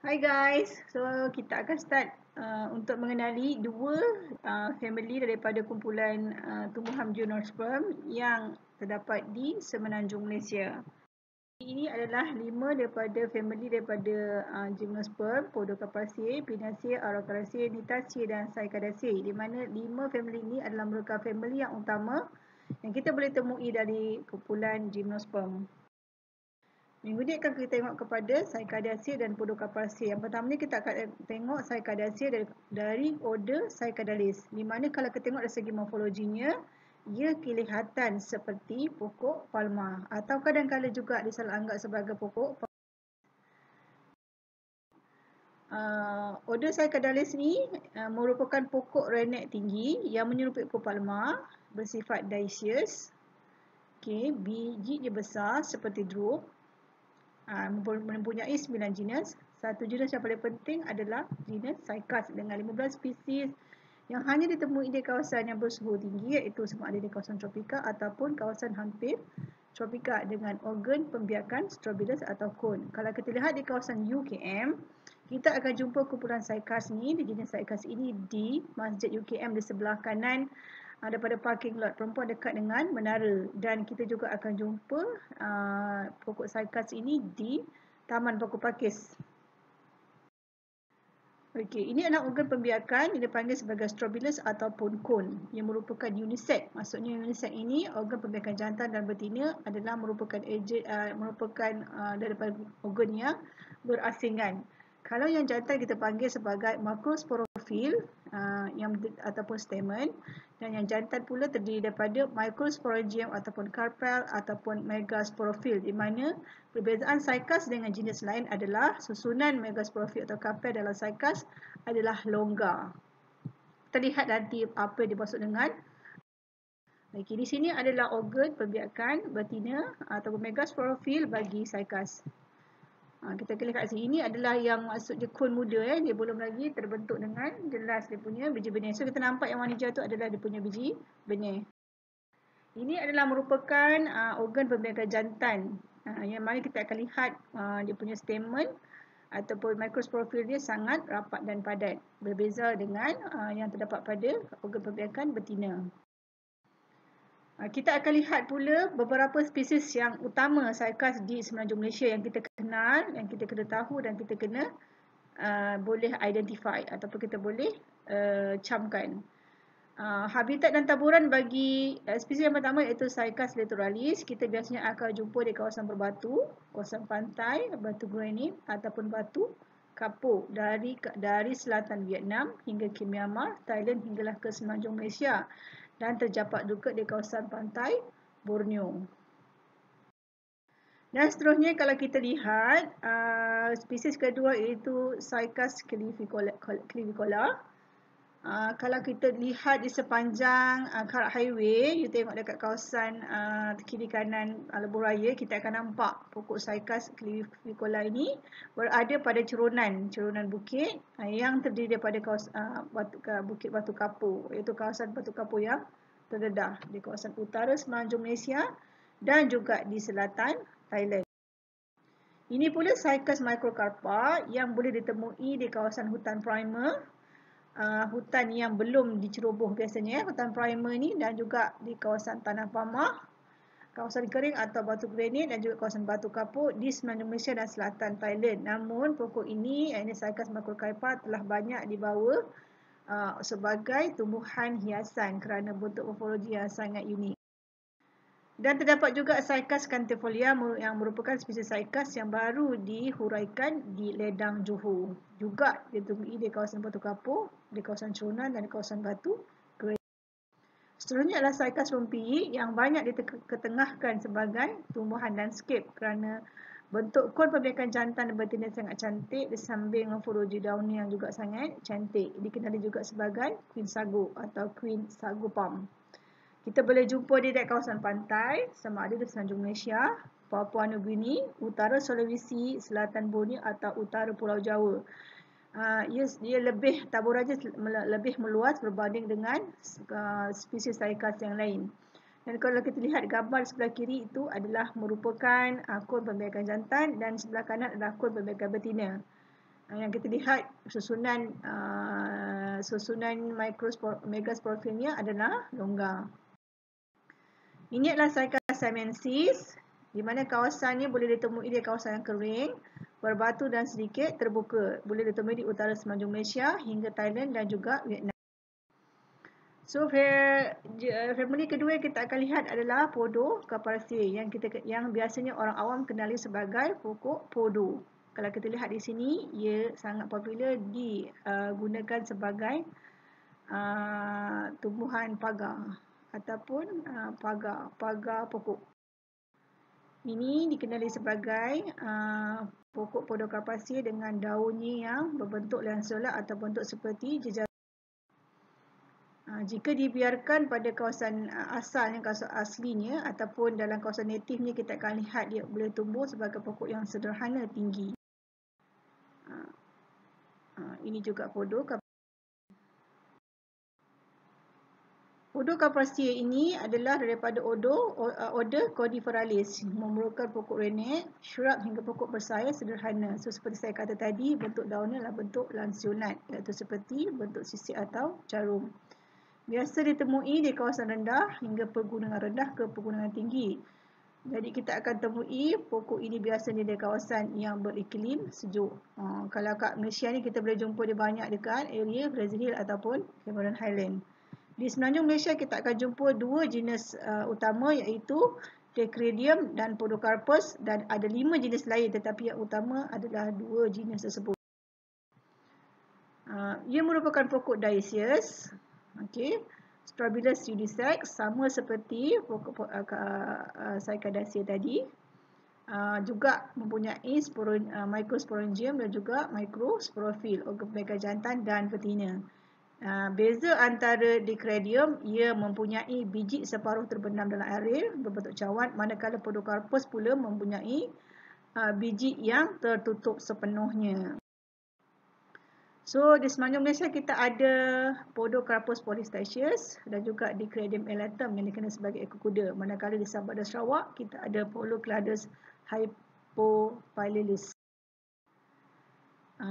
Hai guys, so kita akan start untuk mengenali dua family daripada kumpulan tumbuhan gymnosperm yang terdapat di Semenanjung Malaysia. Ini adalah 5 daripada family daripada gymnosperm, Podocarpaceae, Pinaceae, Araucariaceae, Nithaceae dan Cycadaceae, di mana 5 family ini adalah merupakan family yang utama yang kita boleh temui dari kumpulan gymnosperm. Minggu ni akan kita tengok kepada Cycadaceae dan Podocarpaceae. Yang pertama ni kita akan tengok Cycadaceae dari order Cycadalis. Di mana kalau kita tengok dari segi morfologinya, ia kelihatan seperti pokok palma atau kadang-kadang juga disalah anggap sebagai pokok order Cycadalis ni merupakan pokok renek tinggi yang menyerupai pokok palma, bersifat dioecious. Biji dia besar seperti drupe. Mempunyai 9 jenis. Satu jenis yang paling penting adalah jenis Cycas dengan 15 spesies yang hanya ditemui di kawasan yang bersuhu tinggi, iaitu sama ada di kawasan tropika ataupun kawasan hampir tropika dengan organ pembiakan strobilus atau cone. Kalau kita lihat di kawasan UKM, kita akan jumpa kumpulan Cycas ni, di jenis Cycas ini di Masjid UKM di sebelah kanan daripada parking lot perempuan dekat dengan menara, dan kita juga akan jumpa pokok Cycas ini di Taman Pokok Pakis. Okey, ini adalah organ pembiakan yang dipanggil sebagai strobilus ataupun cone yang merupakan unisex. Maksudnya unisex ini organ pembiakan jantan dan betina adalah merupakan daripada organ yang berasingan. Kalau yang jantan kita panggil sebagai macrosporofil ataupun stamen, dan yang jantan pula terdiri daripada microsporigium ataupun carpel ataupun megasporofil, di mana perbezaan Cycas dengan jenis lain adalah susunan megasporofil atau carpel dalam Cycas adalah longgar. Terlihat nanti apa yang dimaksud dengan. Okey, di sini adalah organ pembiakan betina ataupun megasporofil bagi Cycas. Kita lihat kat sini, ini adalah yang maksud dia cone muda, dia belum lagi terbentuk dengan jelas dia punya biji benih. So kita nampak yang warna hijau tu adalah dia punya biji benih. Ini adalah merupakan organ pembiakan jantan, yang mana kita akan lihat dia punya stamen ataupun microsporofil dia sangat rapat dan padat, berbeza dengan yang terdapat pada organ pembiakan betina. Kita akan lihat pula beberapa spesies yang utama Cycas di Semenanjung Malaysia yang kita kenal, yang kita kena tahu dan kita kena boleh identify ataupun kita boleh camkan. Habitat dan taburan bagi spesies yang pertama iaitu Cycas littoralis. Kita biasanya akan jumpa di kawasan berbatu, kawasan pantai, batu granit ataupun batu kapur dari selatan Vietnam hingga ke Myanmar, Thailand hinggalah ke Semenanjung Malaysia, dan terdapat juga di kawasan pantai Borneo. Dan seterusnya kalau kita lihat spesies kedua iaitu Cycas clavicola. Kalau kita lihat di sepanjang Karak Highway, you tengok dekat kawasan kiri kanan lebuh raya, kita akan nampak pokok Cycas clavicola ini berada pada cerunan bukit yang terdiri daripada bukit Batu Kapur, iaitu kawasan Batu Kapur yang terdedah di kawasan utara Semenanjung Malaysia dan juga di selatan Thailand. Ini pula Cycas microcarpa yang boleh ditemui di kawasan hutan primer, hutan yang belum diceroboh biasanya, hutan primer ni, dan juga di kawasan tanah pamah, kawasan kering atau batu granit, dan juga kawasan batu kapur di Semenanjung Malaysia dan selatan Thailand. Namun pokok ini, Cycas microcarpa, telah banyak dibawa sebagai tumbuhan hiasan kerana bentuk morfologi yang sangat unik. Dan terdapat juga Cycas cantifolia yang merupakan spesies Cycas yang baru dihuraikan di Ledang Johor. Juga ditemui di kawasan Batu Kapur, di kawasan cerunan dan di kawasan batu granit. Seterusnya adalah Cycas rumpi yang banyak diketengahkan sebagai tumbuhan landscape kerana bentuk kon pembiakan jantan dan betina sangat cantik di samping morfologi daunnya yang juga sangat cantik. Dikenali juga sebagai Queen Sago atau Queen Sago Palm. Kita boleh jumpa di kawasan pantai sama ada di Semenanjung Malaysia, Papua New Guinea, utara Sulawesi, selatan Borneo atau utara Pulau Jawa. Dia lebih taburannya lebih meluas berbanding dengan spesies Cycas yang lain. Dan kalau kita lihat gambar sebelah kiri itu adalah merupakan kon pembiakan jantan dan sebelah kanan adalah kon pembiakan betina. Yang kita lihat susunan megasporophinia adalah longgar. Ini adalah Cycas siamensis, di mana kawasan ini boleh ditemui di kawasan yang kering, berbatu dan sedikit terbuka. Boleh ditemui di utara semenanjung Malaysia hingga Thailand dan juga Vietnam. So, family kedua yang kita akan lihat adalah Podocarpaceae yang biasanya orang awam kenali sebagai pokok podo. Kalau kita lihat di sini, ia sangat popular digunakan sebagai tumbuhan pagar ataupun pagar pokok. Ini dikenali sebagai pokok Podocarpaceae dengan daunnya yang berbentuk lanceolate atau bentuk seperti jejak. Jika dibiarkan pada kawasan asalnya, kawasan aslinya ataupun dalam kawasan natifnya, kita akan lihat dia boleh tumbuh sebagai pokok yang sederhana tinggi. Ini juga Podocarpaceae ini adalah daripada order Cordiferalis, memerlukan pokok renek, shrub hingga pokok bersayap sederhana. So, seperti saya kata tadi, bentuk daunnya adalah bentuk lanceolate, iaitu seperti bentuk sisik atau jarum. Biasa ditemui di kawasan rendah hingga pegunungan rendah ke pegunungan tinggi. Jadi kita akan temui pokok ini biasanya di kawasan yang beriklim sejuk. Kalau kat Malaysia ni kita boleh jumpa dia banyak dekat area Brazil Hill ataupun Cameron Highland. Di semenanjung Malaysia kita akan jumpa dua jenis utama, iaitu Dacrydium dan Podocarpus, dan ada 5 jenis lain, tetapi yang utama adalah dua jenis tersebut. Ia merupakan pokok dioecious. Okey, Strophylos unisex, sama seperti pokok Cycadaceae tadi. Juga mempunyai microsporangium dan juga microsporophyll, organ pemegang jantan dan betina. Beza antara Dacrydium, ia mempunyai biji separuh terbenam dalam air berbentuk cawan, manakala Podocarpus pula mempunyai biji yang tertutup sepenuhnya. So, di semenanjung Malaysia kita ada Podocarpus polystichius dan juga Dacrydium elatum yang dikenal sebagai ekor kuda. Manakala di Sabah dan Sarawak kita ada Polycladus hypophyllalis.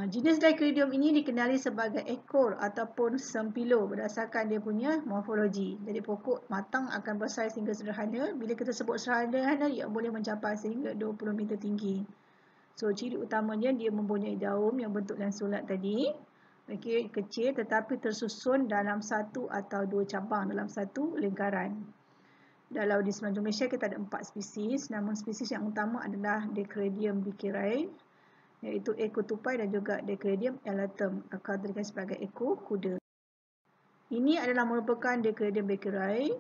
Jenis Dacrydium ini dikenali sebagai ekor ataupun sempilo berdasarkan dia punya morfologi. Jadi pokok matang akan bersaiz hingga sederhana. Bila kita sebut sederhana, ia boleh mencapai sehingga 20 meter tinggi. So, ciri utamanya dia mempunyai daun yang bentuk lanceolate tadi. Okey, kecil tetapi tersusun dalam satu atau dua cabang dalam satu lingkaran. Dalam di semenanjung Malaysia kita ada 4 spesies. Namun spesies yang utama adalah Dacrydium beckeri, iaitu ekor tupai, dan juga Dacrydium elatum, akal dikenal sebagai ekor kuda. Ini adalah merupakan Dacrydium beckeri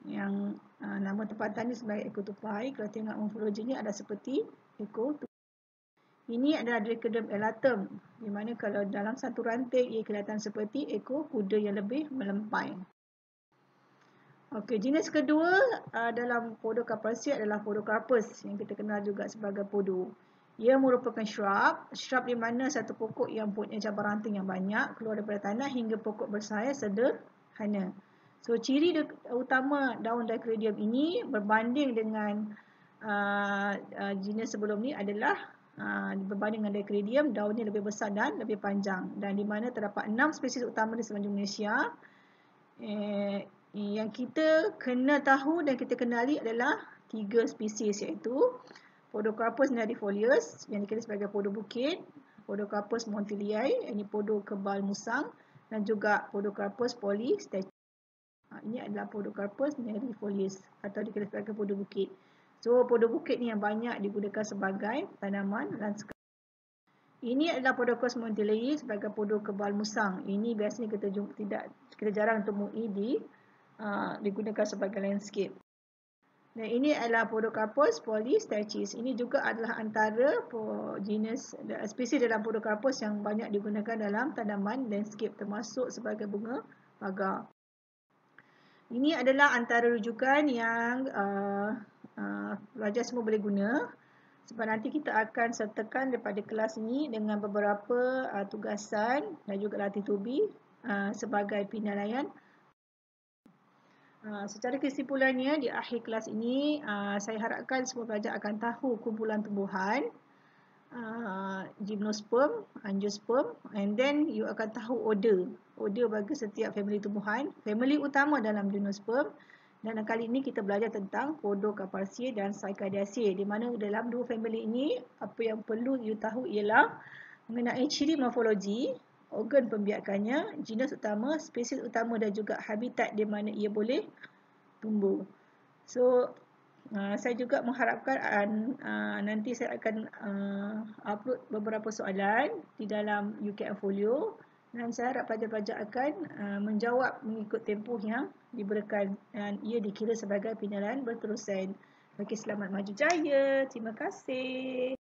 yang nama tempatannya sebagai ekor tupai. Kalau tengok morfologinya ada seperti ekor tupai. Ini adalah Dacrydium elatum, di mana kalau dalam satu ranting ia kelihatan seperti ekor kuda yang lebih melempai. Okey, jenis kedua dalam Podocarpaceae adalah Podocarpus, yang kita kenal juga sebagai podo. Ia merupakan shrub di mana satu pokok yang mempunyai cabang ranting yang banyak keluar daripada tanah hingga pokok bersayap sederhana. So, ciri utama daun Dacrydium ini berbanding dengan jenis sebelum ni adalah berbanding dengan Dacrydium, daunnya lebih besar dan lebih panjang, dan di mana terdapat 6 spesies utama di semenanjung Malaysia. Yang kita kena tahu dan kita kenali adalah 3 spesies, iaitu Podocarpus nidifolius yang dikenal sebagai podo bukit, Podocarpus montillae, ini podo kebal musang, dan juga Podocarpus polystichius. Ini adalah Podocarpus nidifolius atau dikenal sebagai podo bukit. So, podo bukit ni yang banyak digunakan sebagai tanaman lanskap. Ini adalah Podocarpus montillae sebagai podo kebal musang. Ini biasanya kita jarang temui digunakan sebagai landscape. Dan ini adalah Podocarpus polystichius. Ini juga adalah antara jenis spesies dalam Podocarpus yang banyak digunakan dalam tanaman landscape, termasuk sebagai bunga pagar. Ini adalah antara rujukan yang pelajar semua boleh guna, sebab nanti kita akan sertakan daripada kelas ini dengan beberapa tugasan dan juga latih tubi sebagai penilaian. Secara kesimpulannya, di akhir kelas ini saya harapkan semua pelajar akan tahu kumpulan tumbuhan, gymnosperm, angiosperm, and then you akan tahu order bagi setiap family tumbuhan. Family utama dalam gymnosperm, dan kali ini kita belajar tentang Podocarpaceae dan Cycadaceae, di mana dalam dua family ini apa yang perlu you tahu ialah mengenai ciri morfologi, organ pembiakannya, genus utama, spesies utama dan juga habitat di mana ia boleh tumbuh. So saya juga mengharapkan nanti saya akan upload beberapa soalan di dalam UKM Folio, dan saya harap pelajar-pelajar akan menjawab mengikut tempoh yang diberikan, dan ia dikira sebagai penilaian berterusan. Okey, selamat maju jaya. Terima kasih.